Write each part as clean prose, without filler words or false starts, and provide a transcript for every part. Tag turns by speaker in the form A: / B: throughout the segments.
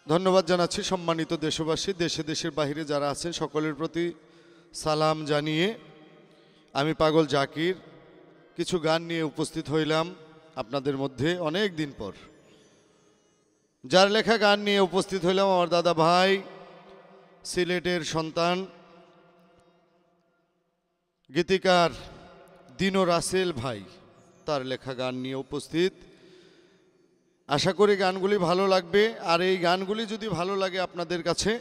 A: ধন্যবাদ জানাচ্ছি সম্মানিত দেশবাসী, দেশে দেশের বাইরে যারা আছেন সকলের প্রতি সালাম জানিয়ে আমি পাগল জাকির কিছু গান নিয়ে উপস্থিত হইলাম আপনাদের মধ্যে অনেক দিন পর। যার লেখা গান নিয়ে উপস্থিত হইলাম আমার দাদা ভাই, সিলেটের সন্তান, গীতিকার দিনো রাসেল ভাই, তার লেখা গান নিয়ে উপস্থিত। আশা করি গানগুলি ভালো লাগবে। আর এই গানগুলি যদি ভালো লাগে আপনাদের কাছে,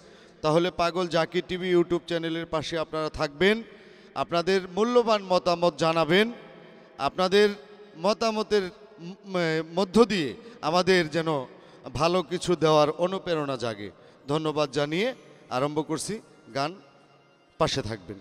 A: তাহলে পাগল জাকির টিভি ইউটিউব চ্যানেলের পাশে আপনারা থাকবেন, আপনাদের মূল্যবান মতামত জানাবেন। আপনাদের মতামতের মধ্য দিয়ে আমাদের যেন ভালো কিছু দেওয়ার অনুপ্রেরণা জাগে। ধন্যবাদ জানিয়ে আরম্ভ করছি গান, পাশে থাকবেন।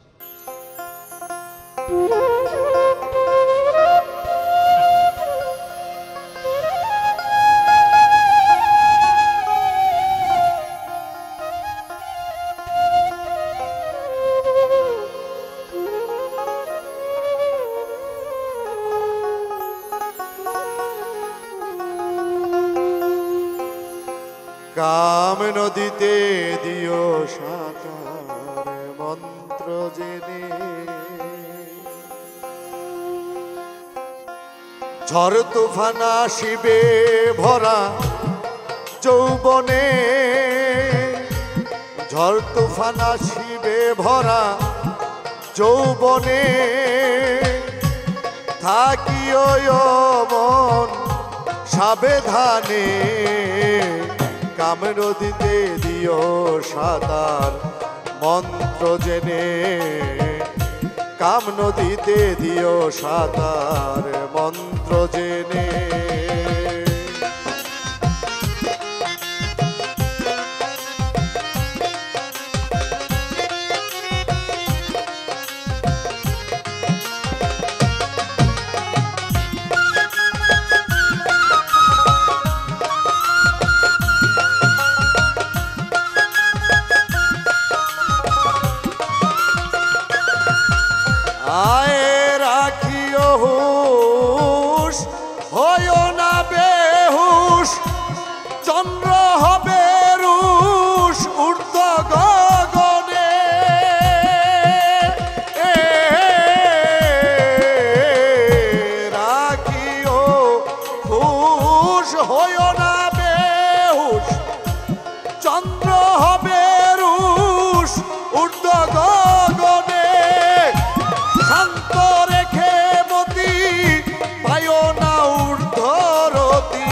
A: কাম নদীতে দিও সাঁতার মন্ত্র জেনে, ঝড় তুফান আসিবে ভরা যৌবনে, ঝড় তুফান আসিবে ভরা যৌবনে, থাকিও মন সাবধানে, কাম নদীতে দিও সাঁতার মন্ত্র জেনে, কাম নদীতে দিও সাঁতার মন্ত্র জেনে। আয় রাখিও হুশ, হইও না বেহুশ, চন্দ্র হবে রুশ ঊর্ধ্ব গগনে, রাখিও হুশ, হইও না বেহুশ, চন্দ্র হবে রুশ ঊর্ধ্ব গগনে, শান্ত রেখে মতি পায়ো না ঊর্ধ্বরতি,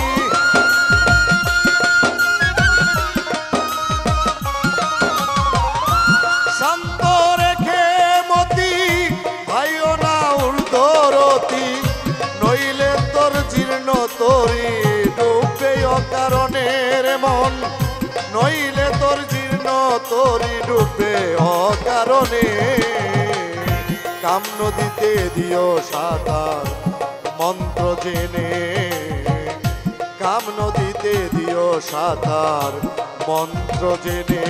A: শান্ত রেখে মতি পায়ো না ঊর্ধ্বরতি, নইলে তোর জীর্ণ তরি ডুবে অকারণের মন, নইলে তোর জীর্ণ তরি ডুবে অকারণে, কাম নদীতে দিও সাঁতার মন্ত্র জেনে, কাম নদীতে দিও সাঁতার মন্ত্র জেনে।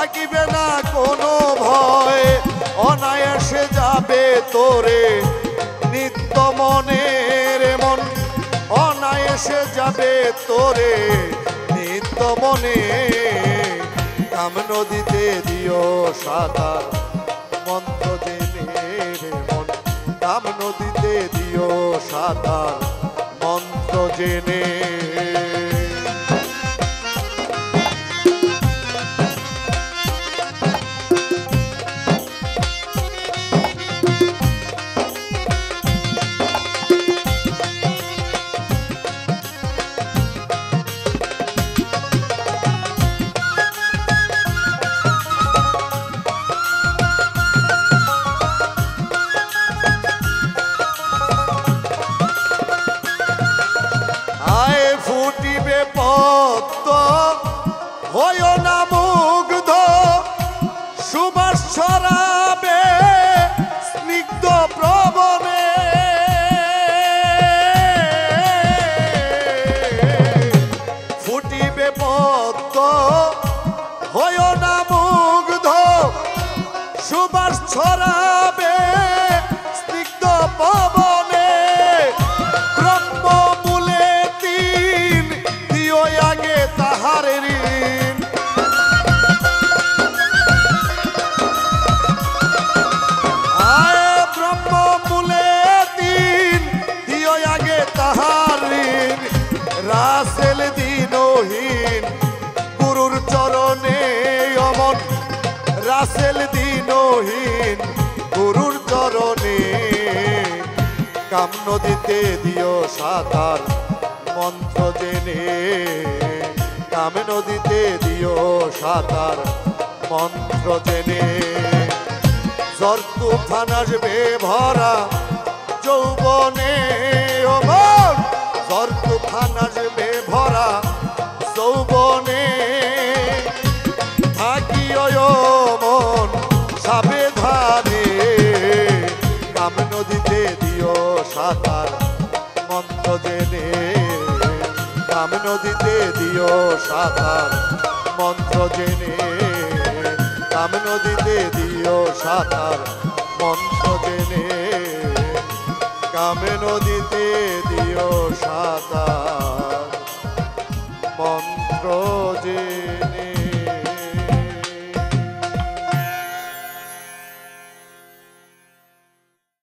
A: থাকিবে না কোনো ভয়, অনায়াসে যাবে তোরে নিত্য মনের মন, অনায়াসে যাবে তোরে নিত্য মনে। কাম নদীতে দিও সাঁতার মন্ত্র জেনে রে মন, কাম নদীতে দিও সাঁতার মন্ত্র জেনে। ফুটিবে পদ্ম হইও না মুগ্ধ, সুবাস ছড়াবে স্নিগ্ধ প্রবনে। ফুটিবে পদ্ম হইও না মুগ্ধ, সুবাস ছড়াবে স্নিগ্ধ পবনে। তাহার ঋণ আয় ব্রহ্মমূলে দিন দিও আগে তাহার ঋণ। রাসেল দিনহীন গুরুর চরণে অমন, রাসেল দিনহীন গুরুর চরণে। কাম নদীতে দিও সাঁতার মন্ত্র জেনে, কাম নদীতে দিও সাঁতার মন্ত্র জেনে। ঝড় তুফান আসবে ভরা যৌবনে ও মন, ঝড় তুফান আসবে ভরা যৌবনে। থাকিও মন সাবধানে, কাম নদীতে দিও সাঁতার মন্ত্র জেনে, কাম নদীতে দিও সাঁতার মন্ত্র জেনে, কাম নদীতে দিও সাঁতার মন্ত্র জেনে, কাম নদীতে দিও সাঁতার মন্ত্র জেনে।